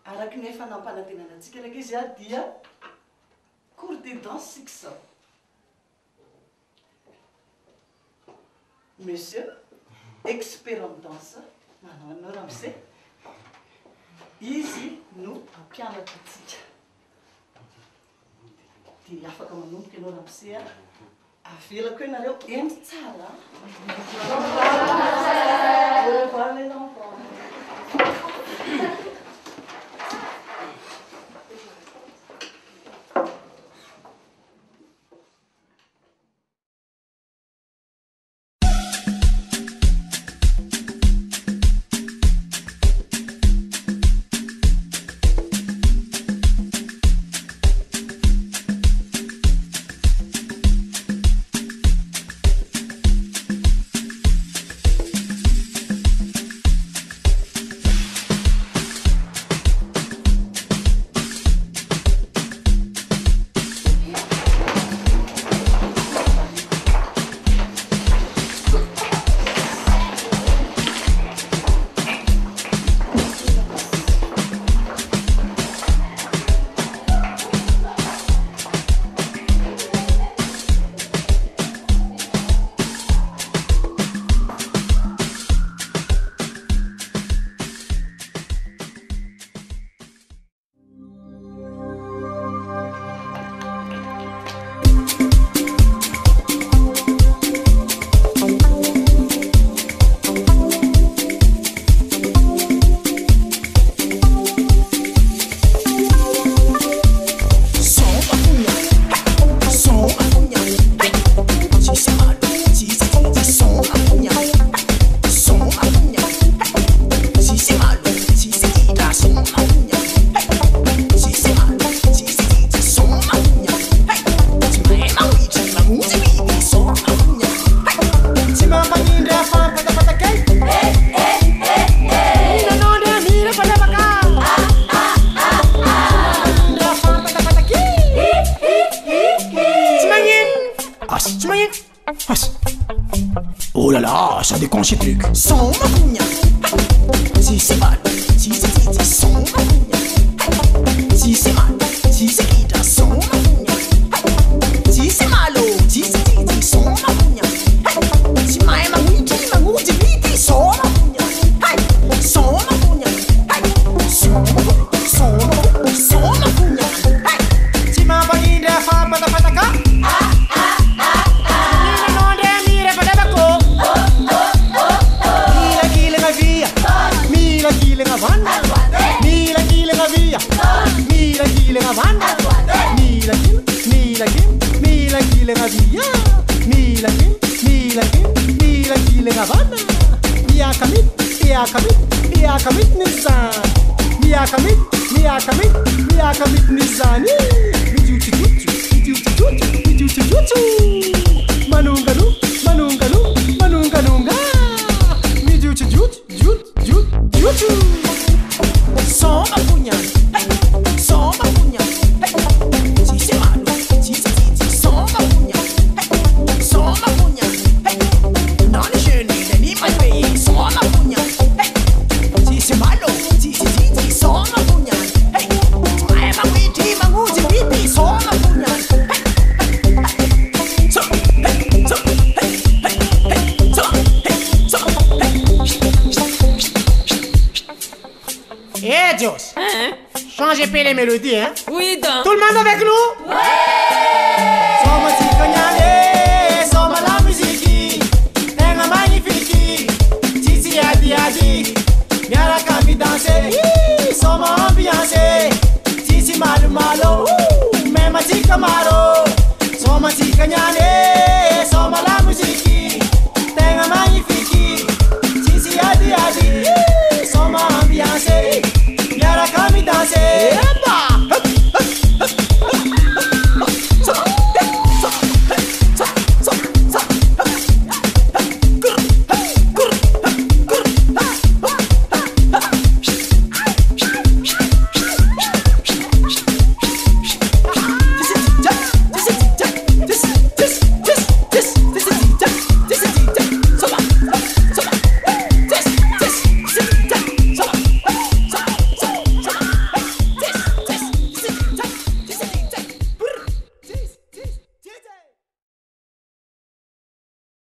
Araky ny fanampanantenana antsika ndraiky izy dia cours de danse sika zao. Monsieur, expert en danse, manao Ramsey. Izy no mpianatra antsika. Dia afaka manomboka ianao Ramsey avelako ianareo eny tsara. Au revoir les enfants. Oh là là, ça déconne ces trucs. Sans ma pugna. Si c'est mal, si c'est vite, sans ma pugna. Si c'est mal, si c'est vite, sans ma pugna. Si c'est malo, si c'est vite, sans ma pugna. Si mai ma wiki, ma muti viti, sans ma pugna. Sans ma pugna. Sans ma pugna. Si ma bagida fa pataka. Changez pas les mélodies, hein? Oui, donc. Tout le monde avec nous? Ouais! Somos Ticanyale, somos la musique. Enga magnifique. Titi adi adi. Yara kambi danser. Somos ambiance. Titi malo malo. Mema tika maro. Somos Ticanyale.